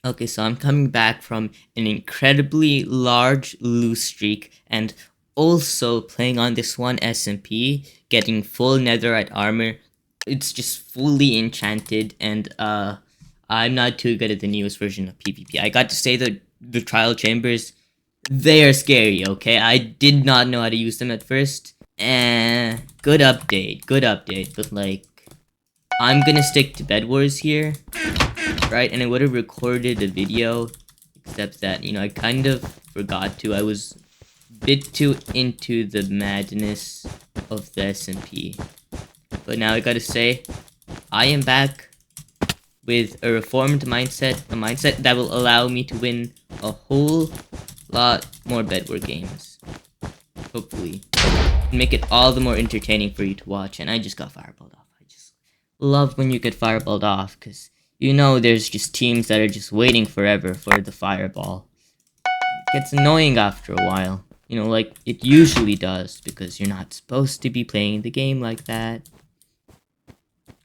Okay, so I'm coming back from an incredibly large lose streak and also playing on this one SMP, getting full netherite armor. It's just fully enchanted and I'm not too good at the newest version of PvP. I got to say that the trial chambers, they are scary, okay? I did not know how to use them at first. Good update, but like I'm gonna stick to bedwars here, right? And I would have recorded a video, except that, I kind of forgot to. I was a bit too into the madness of the SMP. But now I gotta say, I am back with a reformed mindset, a mindset that will allow me to win a whole lot more bedwar games. Hopefully. And make it all the more entertaining for you to watch. And I just got fireballed off. I just love when you get fireballed off, because there's just teams that are just waiting forever for the fireball. It gets annoying after a while. Like it usually does, because you're not supposed to be playing the game like that.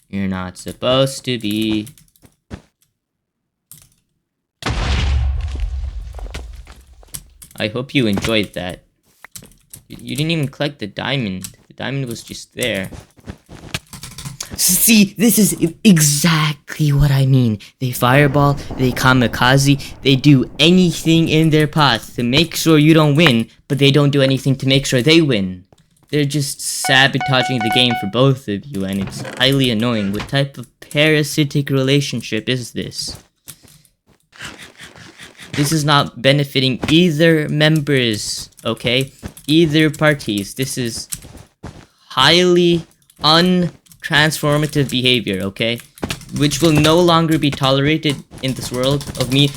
You're not supposed to be. I hope you enjoyed that. You didn't even collect the diamond. The diamond was just there. See, this is exactly what I mean. They fireball, they kamikaze, they do anything in their path to make sure you don't win, but they don't do anything to make sure they win. They're just sabotaging the game for both of you, and it's highly annoying. What type of parasitic relationship is this? This is not benefiting either members, okay? Either parties. This is highly untransformative behavior, okay? Which will no longer be tolerated in this world of me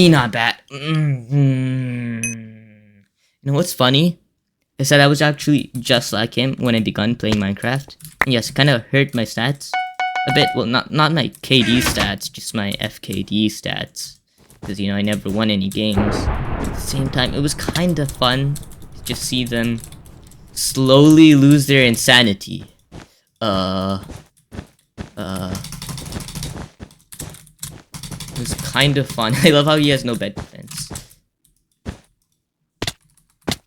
not bad. What's funny? Is that I was actually just like him when I begun playing Minecraft. And yes, it kind of hurt my stats a bit. Well, not my KD stats, just my FKD stats. Because, I never won any games. At the same time, it was kind of fun to just see them slowly lose their insanity. It was kind of fun. I love how he has no bed defense.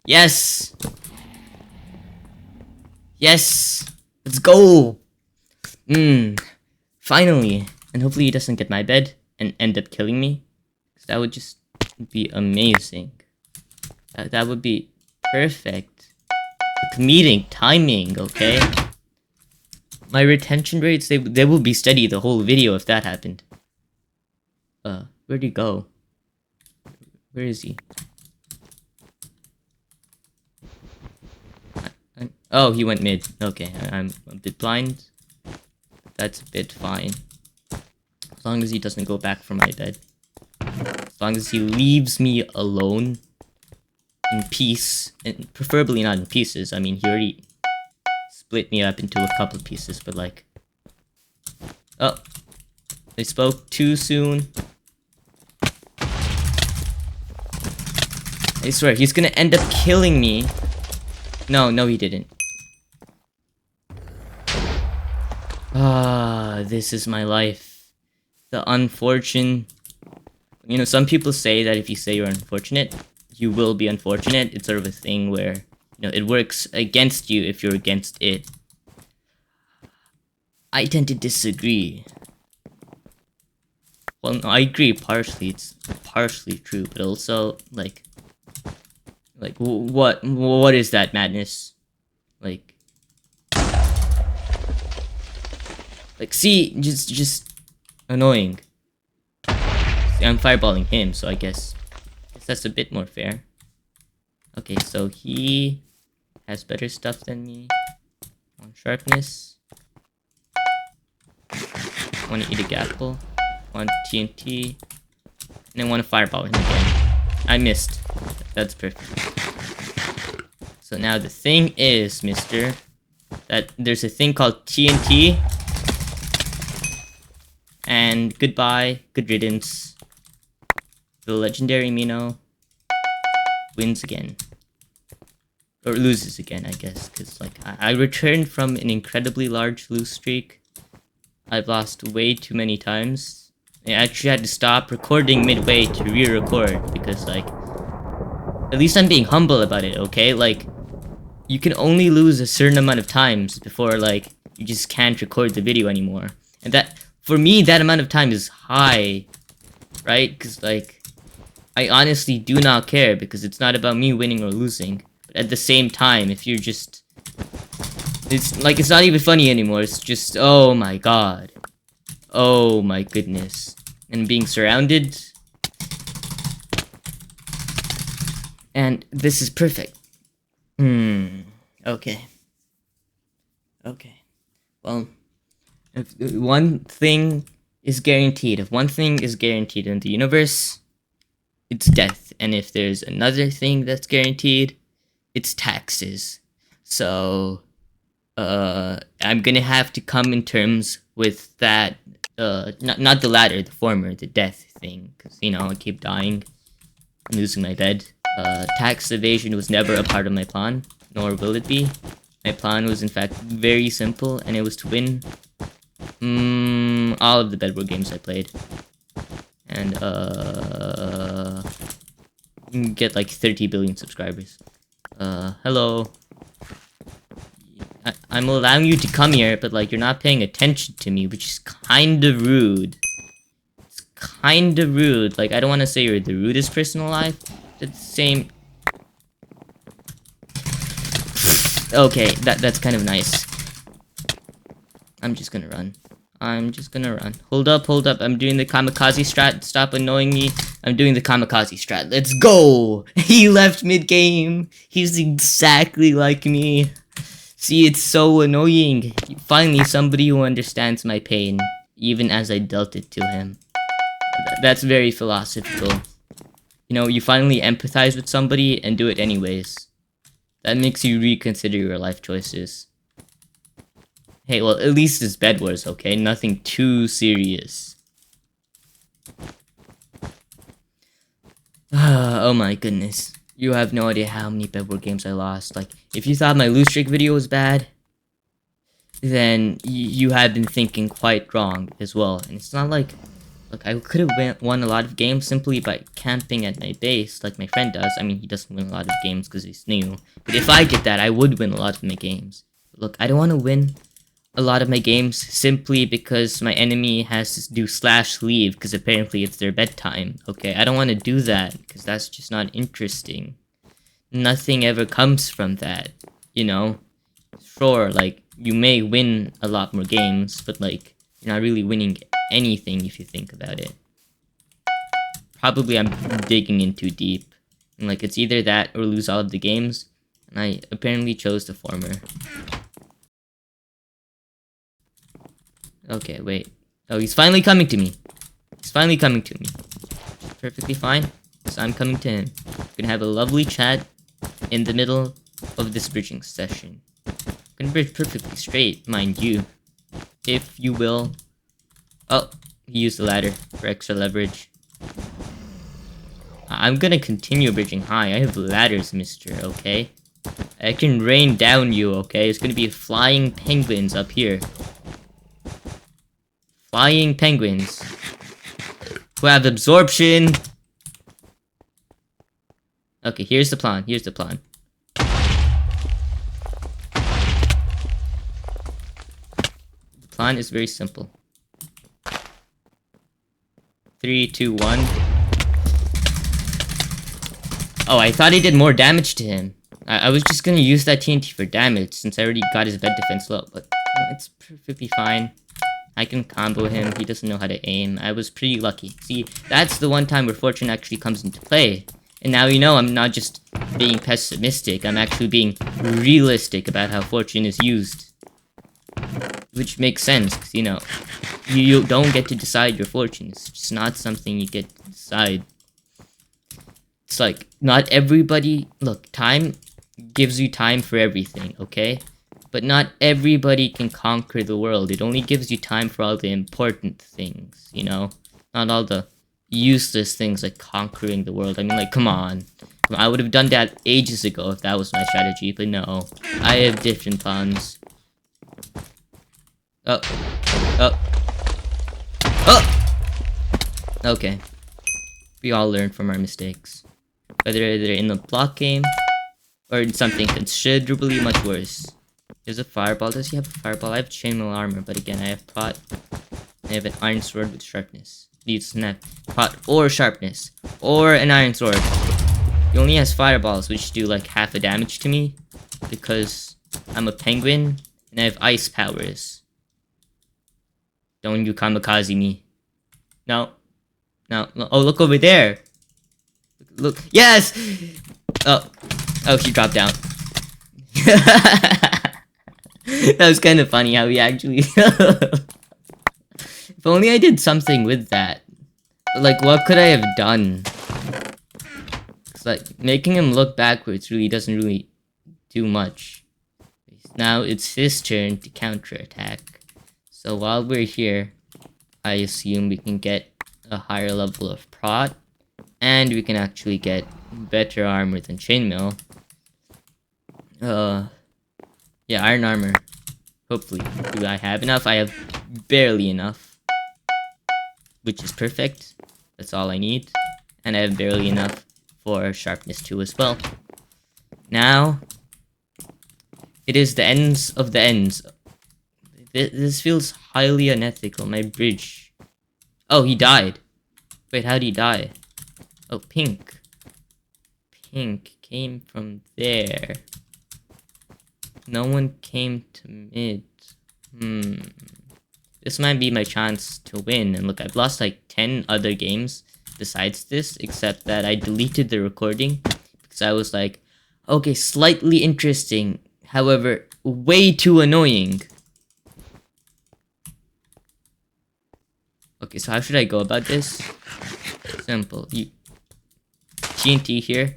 Yes! Yes! Let's go! Finally! And hopefully he doesn't get my bed and end up killing me. That would just be amazing. That would be perfect. The comedic timing, okay? My retention rates, they will be steady the whole video if that happened. Where'd he go? Where is he? Oh, he went mid. Okay, I'm a bit blind. That's a bit fine. As long as he doesn't go back for my bed. As long as he leaves me alone in peace, and preferably not in pieces. I mean, he already split me up into a couple of pieces, but like... Oh, I spoke too soon. I swear, he's gonna end up killing me. No, he didn't. This is my life. The unfortunate... some people say that if you say you're unfortunate, you will be unfortunate. It's sort of a thing where, it works against you if you're against it. I tend to disagree. Well, no, I agree partially. It's partially true, but also, like, what is that madness? See, just annoying. I'm fireballing him, so I guess that's a bit more fair. Okay, so he has better stuff than me. One sharpness. Want to eat a gapple. One TNT. And I want to fireball him again. I missed. That's perfect. So now the thing is, mister, that there's a thing called TNT. And goodbye, good riddance. The legendary Mino wins again. Or loses again, I guess. Because, like, I returned from an incredibly large lose streak. I've lost way too many times. I actually had to stop recording midway to re-record because, like, at least I'm being humble about it, okay? Like, you can only lose a certain amount of times before, like, you just can't record the video anymore. And that, for me, that amount of time is high, right? Because, like, I honestly do not care because it's not about me winning or losing. But at the same time, if you're just... It's, like, it's not even funny anymore. It's just, oh my god. Oh my goodness. And being surrounded... And this is perfect. Okay. Okay. Well, if one thing is guaranteed, if one thing is guaranteed in the universe, it's death. And if there's another thing that's guaranteed, it's taxes. So, I'm gonna have to come in terms with that, not the latter, the former, the death thing. Because, you know, I keep dying. I'm losing my bed. Tax evasion was never a part of my plan, nor will it be. My plan was in fact very simple, and it was to win all of the bedwars games I played. And get like 30 billion subscribers. Hello. I'm allowing you to come here, but like you're not paying attention to me, which is kind of rude. It's kind of rude. Like, I don't want to say you're the rudest person alive. It's the same. Okay, that's kind of nice. I'm just gonna run. I'm just gonna run. Hold up, hold up. I'm doing the kamikaze strat. Stop annoying me. I'm doing the kamikaze strat. Let's go! He left mid-game. He's exactly like me. See, it's so annoying. Finally, somebody who understands my pain, even as I dealt it to him. That's very philosophical. You know, you finally empathize with somebody and do it anyways. That makes you reconsider your life choices. Hey, well, at least it's bedwars, okay? Nothing too serious. Oh my goodness. You have no idea how many bedwars games I lost. Like, if you thought my lose streak video was bad, then you have been thinking quite wrong as well. And it's not like... Look, I could have won a lot of games simply by camping at my base, like my friend does. I mean, he doesn't win a lot of games because he's new. But if I did that, I would win a lot of my games. But look, I don't want to win a lot of my games simply because my enemy has to do /leave because apparently it's their bedtime. Okay, I don't want to do that because that's just not interesting. Nothing ever comes from that, you know? Sure, like, you may win a lot more games, but like, you're not really winning anything if you think about it. Probably I'm digging in too deep. And like, it's either that or lose all of the games. And I apparently chose the former. Okay, wait. Oh, he's finally coming to me. He's finally coming to me. Perfectly fine. So I'm coming to him. We're gonna have a lovely chat in the middle of this bridging session. Gonna bridge perfectly straight, mind you. If you will. Oh, he used the ladder for extra leverage. I'm gonna continue bridging high. I have ladders, mister, okay? I can rain down you, okay? It's gonna be flying penguins up here. Flying penguins. Who have absorption. Okay, here's the plan. Here's the plan. The plan is very simple. 3, 2, 1. Oh, I thought he did more damage to him. I was just gonna use that TNT for damage since I already got his bed defense low, but it's perfectly fine. I can combo him. He doesn't know how to aim. I was pretty lucky. See, that's the one time where fortune actually comes into play. And now you know I'm not just being pessimistic. I'm actually being realistic about how fortune is used. Which makes sense, because, you know, you don't get to decide your fortune. It's just not something you get to decide. It's like, not everybody... Look, time gives you time for everything, okay? But not everybody can conquer the world. It only gives you time for all the important things, you know? Not all the useless things like conquering the world. I mean, like, come on. I would have done that ages ago if that was my strategy, but no. I have different plans. Oh. Oh. Oh! Okay. We all learn from our mistakes. Whether they're in the block game or in something considerably much worse. There's a fireball. Does he have a fireball? I have chainmail armor, but again, I have pot. I have an iron sword with sharpness. Needs snap pot or sharpness. Or an iron sword. He only has fireballs, which do like half the damage to me. Because I'm a penguin and I have ice powers. Don't you kamikaze me. No. No. Oh, look over there. Look. Yes! Oh. Oh, he dropped down. That was kind of funny how he actually... If only I did something with that. But like, what could I have done? It's like, making him look backwards really doesn't really do much. Now it's his turn to counterattack. So while we're here, I assume we can get a higher level of prot. And we can actually get better armor than chainmail. Yeah, iron armor. Hopefully. Do I have enough? I have barely enough. Which is perfect. That's all I need. And I have barely enough for sharpness 2 as well. Now, it is the ends of the ends. This feels highly unethical. My bridge. Oh, he died. Wait, how'd he die? Oh, pink. Pink came from there. No one came to mid. This might be my chance to win. And look, I've lost like 10 other games besides this, except that I deleted the recording because I was like, okay, slightly interesting, however, way too annoying. Okay, so how should I go about this? Simple. You TNT here.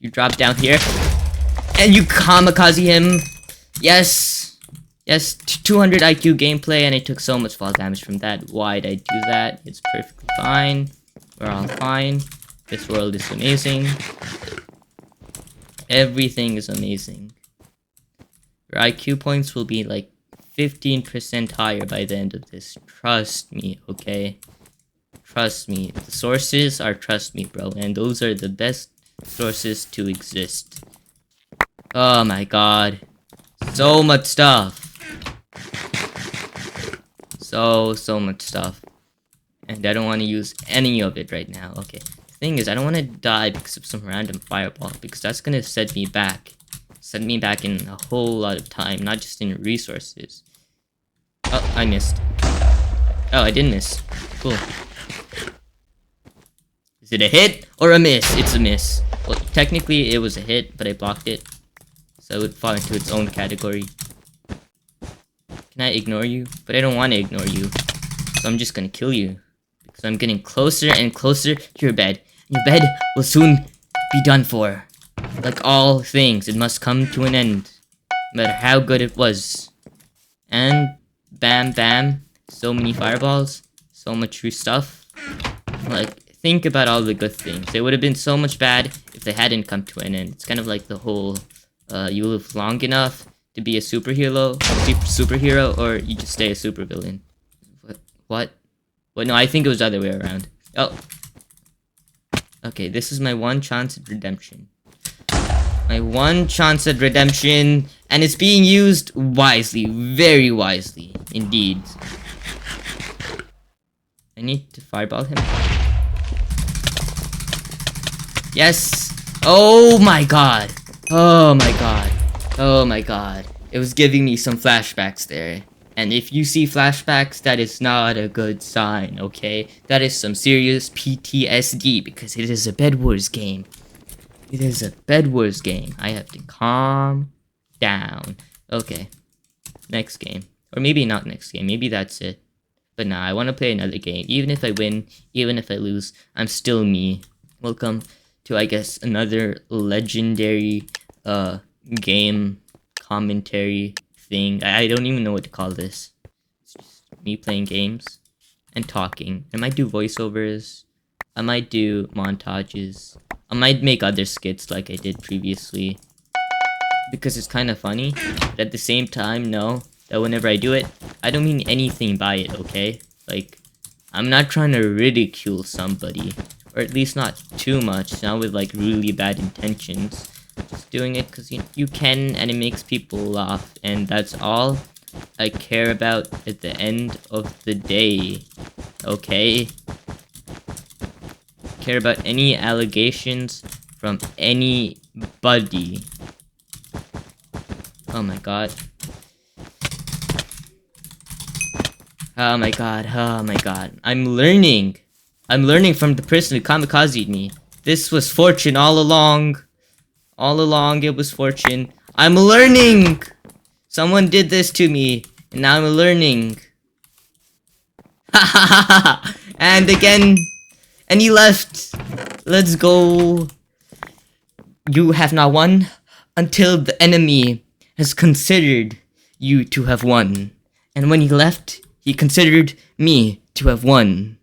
You drop down here. And you kamikaze him. Yes. Yes, 200 IQ gameplay, and I took so much fall damage from that. Why'd I do that? It's perfectly fine. We're all fine. This world is amazing. Everything is amazing. Your IQ points will be like 15% higher by the end of this. Trust me, okay? Trust me. The sources are trust me, bro. And those are the best sources to exist. Oh my god. So much stuff. So much stuff. And I don't want to use any of it right now. Okay. The thing is, I don't want to die because of some random fireball. Because that's going to set me back. Set me back in a whole lot of time. Not just in resources. Oh, I missed. Oh, I didn't miss. Cool. Is it a hit or a miss? It's a miss. Well, technically it was a hit, but I blocked it. So it would fall into its own category. Can I ignore you? But I don't want to ignore you. So I'm just gonna kill you. Because I'm getting closer and closer to your bed. Your bed will soon be done for. Like all things, it must come to an end. No matter how good it was. And bam bam. So many fireballs. So much true stuff. Like, think about all the good things. It would have been so much bad if they hadn't come to an end. It's kind of like the whole you live long enough to be a superhero, or you just stay a supervillain. What? No, I think it was the other way around. Oh. Okay, this is my one chance at redemption. My one chance at redemption, and it's being used wisely, very wisely, indeed. I need to fireball him. Yes! Oh my god! Oh my god. Oh my god. It was giving me some flashbacks there. And if you see flashbacks, that is not a good sign, okay? That is some serious PTSD because it is a bedwars game. It is a bedwars game. I have to calm down. Okay. Next game. Or maybe not next game. Maybe that's it. But nah, I want to play another game. Even if I win, even if I lose, I'm still me. Welcome to, I guess, another legendary game commentary thing. I don't even know what to call this. It's just me playing games and talking. I might do voiceovers. I might do montages. I might make other skits like I did previously. Because it's kind of funny. But at the same time, know that whenever I do it, I don't mean anything by it, okay? Like, I'm not trying to ridicule somebody, or at least not too much, not with like really bad intentions. Just doing it because you can, and it makes people laugh, and that's all I care about at the end of the day. Okay? Care about any allegations from anybody. Oh my god. Oh my god, oh my god. I'm learning. I'm learning from the person who kamikazed me. This was fortune all along. All along it was fortune. I'm learning! Someone did this to me, and now I'm learning. Ha ha ha ha! And again, and he left. Let's go. You have not won until the enemy has considered you to have won. And when he left, he considered me to have won.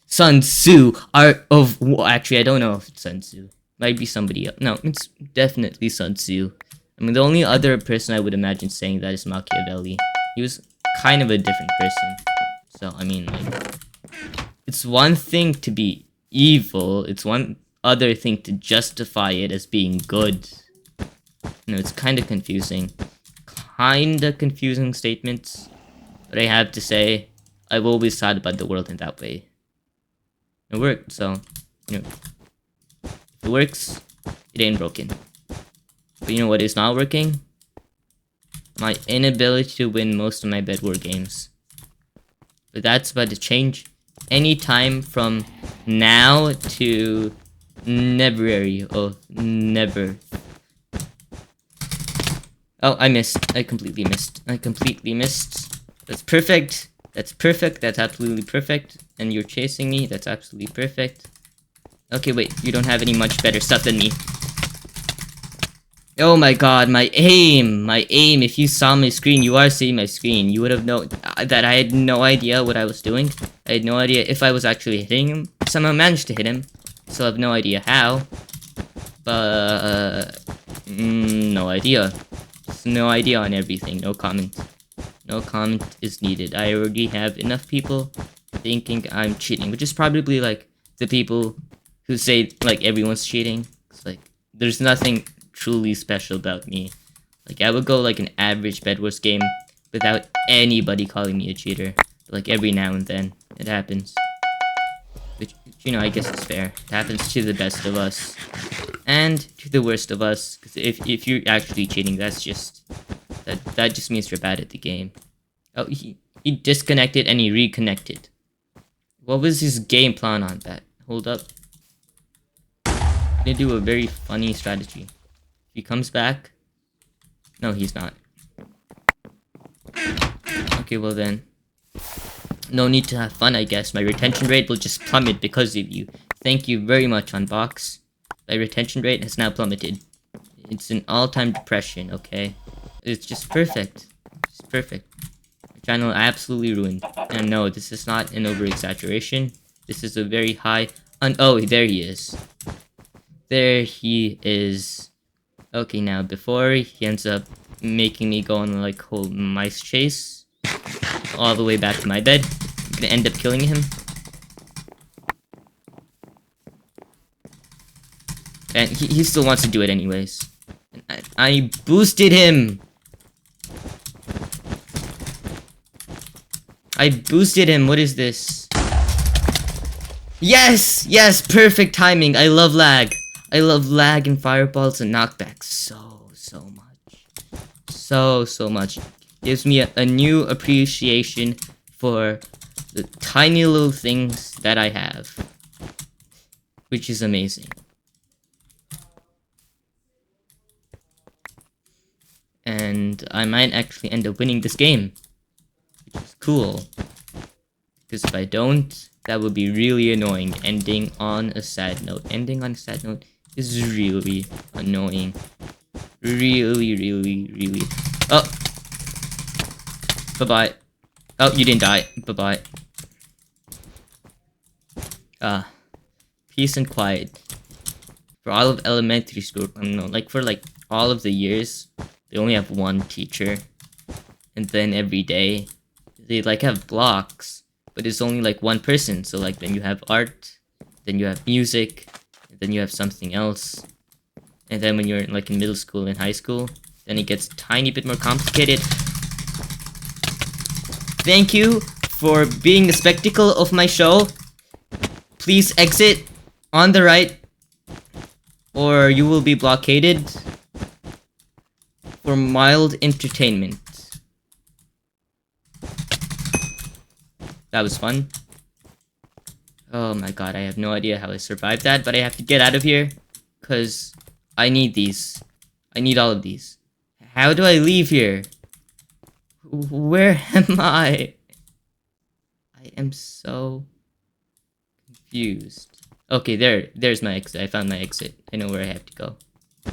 Sun Tzu, Art of War. Actually, I don't know if it's Sun Tzu. Might be somebody else. No, it's definitely Sun Tzu. I mean, the only other person I would imagine saying that is Machiavelli. He was kind of a different person. So, I mean, like, it's one thing to be evil. It's one other thing to justify it as being good. No, it's kind of confusing. Kinda confusing statements. But I have to say, I've always thought about the world in that way. It worked, so, you know. If it works, it ain't broken. But you know what is not working? My inability to win most of my bedwar games. But that's about to change any time from now to February. Oh, never. Oh, I missed. I completely missed. That's perfect. That's perfect. That's absolutely perfect. And you're chasing me. That's absolutely perfect. Okay, wait. You don't have any much better stuff than me. Oh my god, my aim! My aim! If you saw my screen, you are seeing my screen. You would have known that I had no idea what I was doing. I had no idea if I was actually hitting him. Somehow managed to hit him. Still have no idea how. But... no idea. Just no idea on everything. No comment. No comment is needed. I already have enough people thinking I'm cheating. Which is probably, like, the people who say, like, everyone's cheating. It's like, there's nothing truly special about me. Like, I would go like an average bedwars game without anybody calling me a cheater. But, like, every now and then it happens, which, you know, I guess it's fair. It happens to the best of us and to the worst of us, because if you're actually cheating, that's just that just means you're bad at the game. Oh, he disconnected and he reconnected. What was his game plan on that? Hold up. I'm gonna do a very funny strategy. He comes back. No, he's not. Okay, well then. No need to have fun, I guess. My retention rate will just plummet because of you. Thank you very much, Unbox. My retention rate has now plummeted. It's an all-time depression, okay? It's just perfect. It's perfect. My channel absolutely ruined. And no, this is not an over-exaggeration. This is a very high... oh, there he is. There he is. Okay, now, before he ends up making me go on, like, whole mice chase all the way back to my bed, I'm gonna end up killing him. And he still wants to do it anyways. I boosted him! I boosted him, what is this? Yes! Yes! Perfect timing! I love lag! I love lag and fireballs and knockbacks so much. So much. Gives me a new appreciation for the tiny little things that I have. Which is amazing. And I might actually end up winning this game. Which is cool. Because if I don't, that would be really annoying. Ending on a sad note. Ending on a sad note is really annoying. Really. Oh! Bye-bye. Oh, you didn't die. Bye-bye. Peace and quiet. For all of elementary school, I don't know, like for like all of the years, they only have one teacher. And then every day, they like have blocks. but it's only like one person. So like then you have art, then you have music, and then you have something else. And then when you're like in middle school and high school, then it gets a tiny bit more complicated. Thank you for being the spectacle of my show. Please exit on the right, or you will be blockaded for mild entertainment. That was fun. Oh my god, I have no idea how I survived that, but I have to get out of here, because I need these. I need all of these. How do I leave here? Where am I? I am so confused. Okay, there's my exit. I found my exit. I know where I have to go. I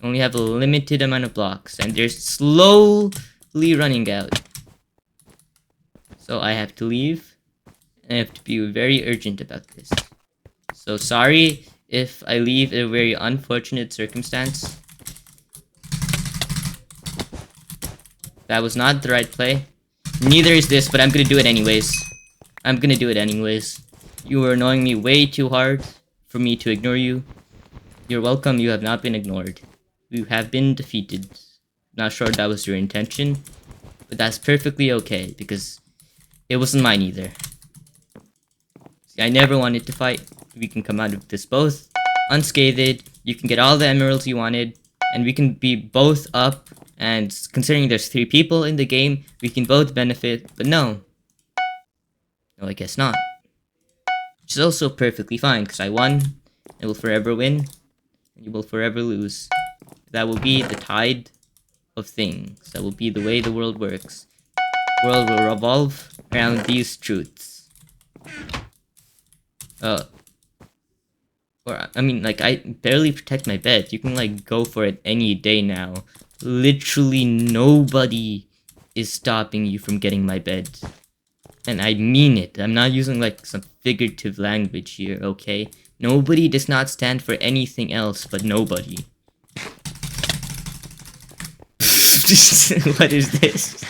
only have a limited amount of blocks, and they're slowly running out. So I have to leave. I have to be very urgent about this. So sorry if I leave in a very unfortunate circumstance. That was not the right play. Neither is this, but I'm gonna do it anyways. I'm gonna do it anyways. You are annoying me way too hard for me to ignore you. You're welcome, you have not been ignored. You have been defeated. Not sure that was your intention, but that's perfectly okay, because it wasn't mine either. See, I never wanted to fight. We can come out of this both unscathed. You can get all the emeralds you wanted, and we can be both up. And considering there's 3 people in the game, we can both benefit. But no. No, I guess not. Which is also perfectly fine, because I won. I will forever win. And you will forever lose. That will be the tide of things. That will be the way the world works. The world will revolve around these truths. Or, I mean, like, I barely protect my bed. You can, like, go for it any day now. Literally nobody is stopping you from getting my bed. And I mean it. I'm not using, like, some figurative language here, okay? Nobody does not stand for anything else but nobody. What is this?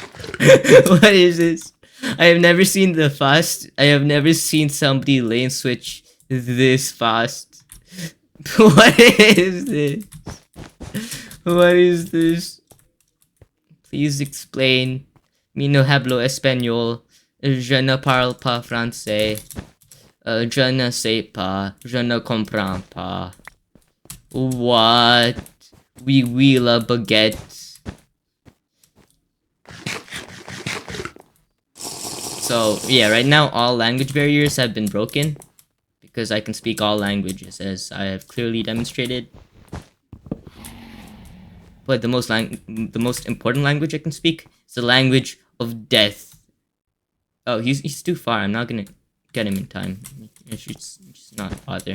What is this? I have never seen the fast. I have never seen somebody lane switch this fast. What is this? What is this? Please explain. Mi no hablo español. Je ne parle pas français. Je ne sais pas. Je ne comprends pas. What? Oui, la baguette. So, yeah, right now all language barriers have been broken. Because I can speak all languages, as I have clearly demonstrated. But the most important language I can speak is the language of death. Oh, he's too far. I'm not gonna get him in time. I should just not bother.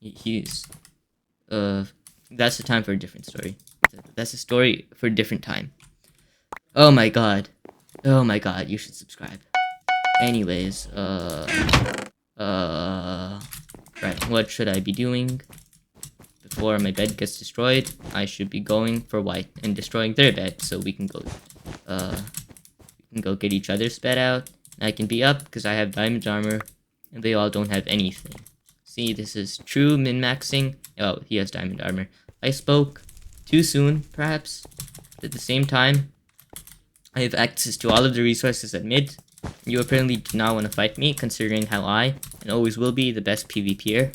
He's that's the time for a different story. That's a story for a different time. Oh my god. Oh my god, you should subscribe. Anyways, right, what should I be doing? Before my bed gets destroyed, I should be going for white and destroying their bed, so we can go get each other's bed out. I can be up because I have diamond armor, and they all don't have anything. See, this is true min-maxing. Oh, he has diamond armor. I spoke too soon, perhaps. At the same time, I have access to all of the resources at mid. You apparently do not want to fight me, considering how I, and always will be, the best PvPer.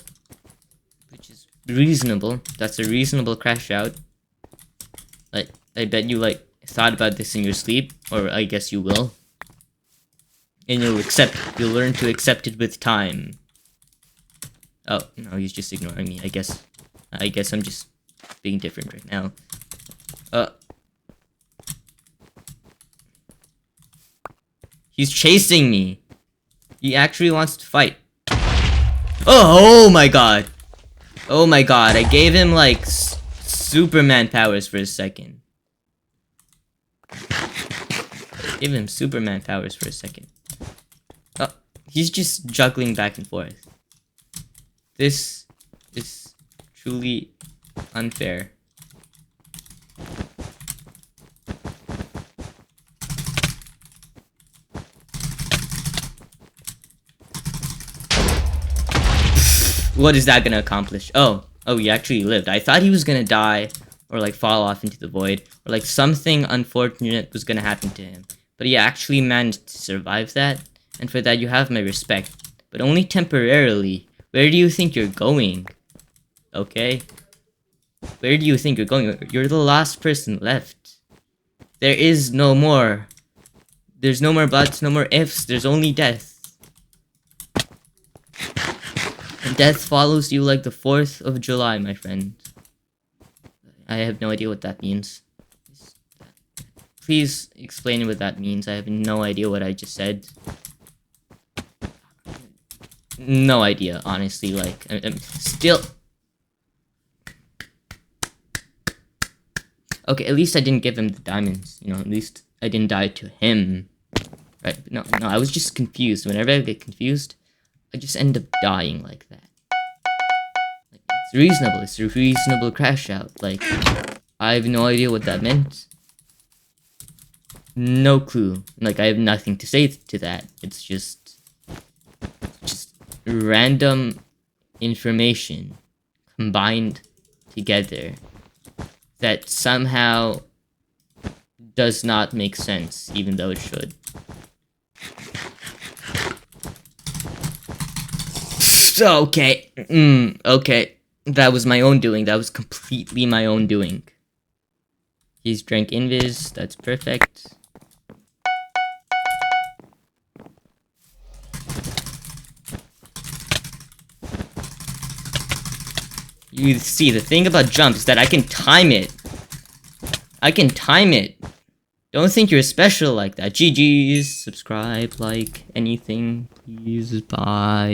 Which is reasonable. That's a reasonable crash out. Like, I bet you, like, thought about this in your sleep, or I guess you will. And you'll learn to accept it with time. Oh, no, he's just ignoring me, I guess I'm just being different right now. He's chasing me. He actually wants to fight. Oh my god. Oh my god, I gave him like Superman powers for a second. Give him Superman powers for a second. Oh, he's just juggling back and forth. This is truly unfair. What is that gonna accomplish? Oh, he actually lived. I thought he was gonna die, or like fall off into the void, or like something unfortunate was gonna happen to him. But he actually managed to survive that, and for that you have my respect. But only temporarily. Where do you think you're going? Okay? Where do you think you're going? You're the last person left. There is no more. There's no more buts, no more ifs, there's only death. And death follows you like the 4th of July, my friend. I have no idea what that means. Please explain what that means. I have no idea what I just said. No idea, honestly. Like, I'm still... Okay, at least I didn't give him the diamonds. You know, at least I didn't die to him. Right? But no, I was just confused. Whenever I get confused, I just end up dying like that. Like, it's reasonable. It's a reasonable crash out. Like, I have no idea what that meant. No clue. Like, I have nothing to say to that. It's just random information combined together that somehow does not make sense, even though it should. Okay. Okay. That was my own doing. That was completely my own doing. He's drank invis. That's perfect. You see, the thing about jump is that I can time it. I can time it. Don't think you're special like that. GG's. Subscribe, like, anything. Please. Bye.